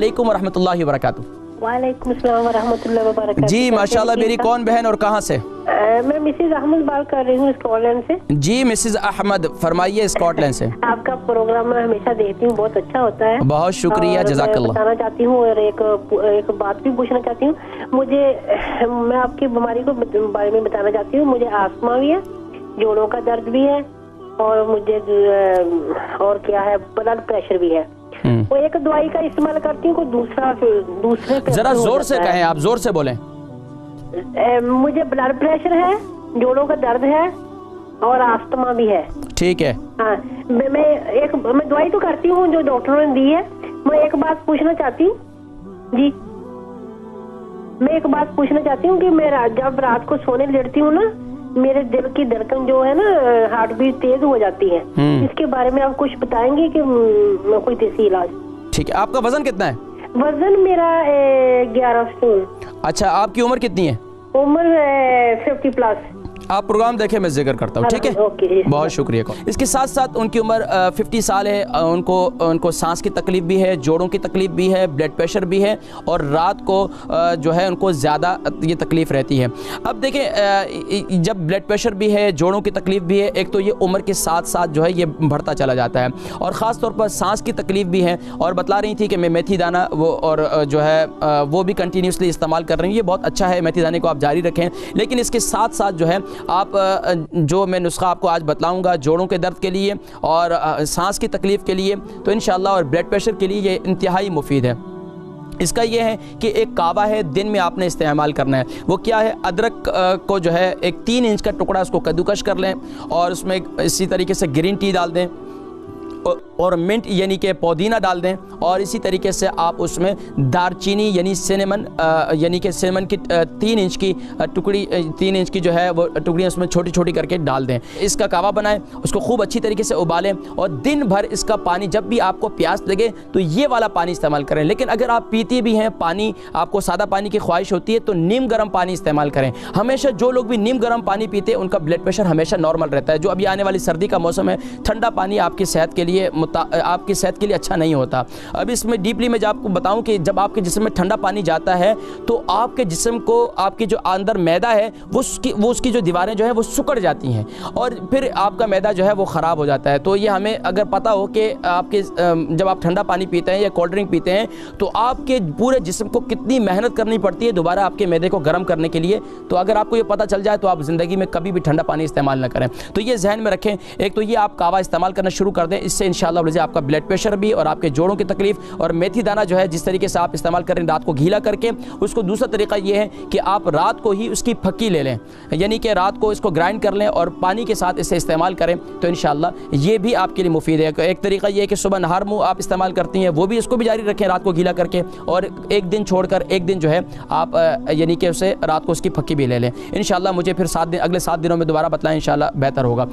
वालेकुम वरहमतुल्लाहि वबरकातुहू। वालेकुम अस्सलाम वरहमतुल्लाहि वबरकातुहू। जी माशाल्लाह, मेरी कौन बहन और कहाँ से? मैं मिसेज अहमद बात कर रही हूँ स्कॉटलैंड से। जी मिसेज अहमद, फरमाइए स्कॉटलैंड से। आपका प्रोग्राम मैं हमेशा देखती हूँ, बहुत अच्छा होता है। बहुत शुक्रिया, जज़ाकल्लाह। बताना चाहती हूँ और एक बात भी पूछना चाहती हूँ। मैं आपकी बीमारी को बारे में बताना चाहती हूँ। मुझे आस्थमा भी है, जोड़ों का दर्द भी है और मुझे और क्या है, ब्लड प्रेशर भी है। वो एक दवाई का इस्तेमाल करती हूँ, दूसरे जरा जोर से कहें, आप जोर से बोलें। मुझे ब्लड प्रेशर है, जोड़ों का दर्द है और आस्थमा भी है। ठीक है। हाँ, मैं दवाई तो करती हूँ जो डॉक्टरों ने दी है। मैं एक बात पूछना चाहती हूँ जी, मैं एक बात पूछना चाहती हूँ कि मैं जब रात को सोने लेटती हूँ ना, मेरे दिल की धड़कन जो है ना, हार्ट बीट तेज हो जाती है। इसके बारे में आप कुछ बताएंगे कि कोई देसी इलाज? ठीक है। आपका वजन कितना है? वजन मेरा 11 स्टोन। अच्छा, आपकी उम्र कितनी है? उम्र 50 प्लस। आप प्रोग्राम देखें, मैं जिक्र करता हूँ, ठीक है? बहुत शुक्रिया। इसके साथ साथ उनकी उम्र 50 साल है। उनको सांस की तकलीफ भी है, जोड़ों की तकलीफ भी है, ब्लड प्रेशर भी है और रात को जो है उनको ज़्यादा ये तकलीफ़ रहती है। अब देखें, जब ब्लड प्रेशर भी है, जोड़ों की तकलीफ भी है, एक तो ये उम्र के साथ साथ जो है ये बढ़ता चला जाता है और ख़ास तौर पर सांस की तकलीफ भी है। और बतला रही थी कि मैं मेथी दाना और जो है वो भी कंटिन्यूसली इस्तेमाल कर रही हूँ। ये बहुत अच्छा है, मेथी दाने को आप जारी रखें। लेकिन इसके साथ साथ जो है आप जो मैं नुस्खा आपको आज बतलाऊंगा जोड़ों के दर्द के लिए और सांस की तकलीफ़ के लिए, तो इंशाअल्लाह और ब्लड प्रेशर के लिए ये इंतहाई मुफीद है। इसका ये है कि एक कावा है, दिन में आपने इस्तेमाल करना है। वो क्या है, अदरक को जो है एक 3 इंच का टुकड़ा उसको कद्दूकश कर लें और उसमें इसी तरीके से ग्रीन टी डाल दें और मिंट यानी कि पुदीना डाल दें और इसी तरीके से आप उसमें दारचीनी यानी सिनेमन की 3 इंच की टुकड़ी, 3 इंच की जो है वो टुकड़ियाँ उसमें छोटी छोटी करके डाल दें। इसका कावा बनाएं, उसको खूब अच्छी तरीके से उबालें और दिन भर इसका पानी, जब भी आपको प्यास लगे तो ये वाला पानी इस्तेमाल करें। लेकिन अगर आप पीते भी हैं पानी, आपको सादा पानी की ख्वाहिश होती है, तो नीम गर्म पानी इस्तेमाल करें। हमेशा जो लोग भी नीम गर्म पानी पीते हैं उनका ब्लड प्रेशर हमेशा नॉर्मल रहता है। जो अभी आने वाली सर्दी का मौसम है, ठंडा पानी आपकी सेहत के लिए अच्छा नहीं होता। अब इसमें डीपली मैं आपको बताऊं कि जब आपके जिस्म में ठंडा पानी जाता है तो आपके जिस्म को, आपके जो अंदर मैदा है वो उसकी जो दीवारें जो है वो सिकुड़ जाती हैं और फिर आपका मैदा जो है वो ख़राब हो जाता है। तो ये हमें अगर पता हो कि आपके जब आप ठंडा पानी पीते हैं या कोल्ड ड्रिंक पीते हैं तो आपके पूरे जिस्म को कितनी मेहनत करनी पड़ती है दोबारा आपके मैदे को गर्म करने के लिए। तो अगर आपको ये पता चल जाए तो आप ज़िंदगी में कभी भी ठंडा पानी इस्तेमाल ना करें। तो ये जहन में रखें। एक तो ये आप कावा इस्तेमाल करना शुरू कर दें, इससे इंशाअल्लाह आपका ब्लड प्रेशर भी और आपके जोड़ों की तकलीफ। और मेथी दाना जो है जिस तरीके से आप इस्तेमाल करें रात को गीला करके, उसको दूसरा तरीका ये है कि आप रात को ही उसकी फक्की ले लें, यानी कि रात को इसको ग्राइंड कर लें और पानी के साथ इसे इस्तेमाल करें, तो इंशाअल्लाह ये भी आपके लिए मुफीद है। एक तरीका ये है कि सुबह नहर मुँह आप इस्तेमाल करती हैं, वो भी इसको भी जारी रखें रात को गीला करके, और एक दिन छोड़कर एक दिन जो है आप यानी कि उसे रात को उसकी फक्की भी ले लें। इंशाअल्लाह मुझे फिर अगले 7 दिनों में दोबारा बतलाएं, इंशाअल्लाह बेहतर होगा।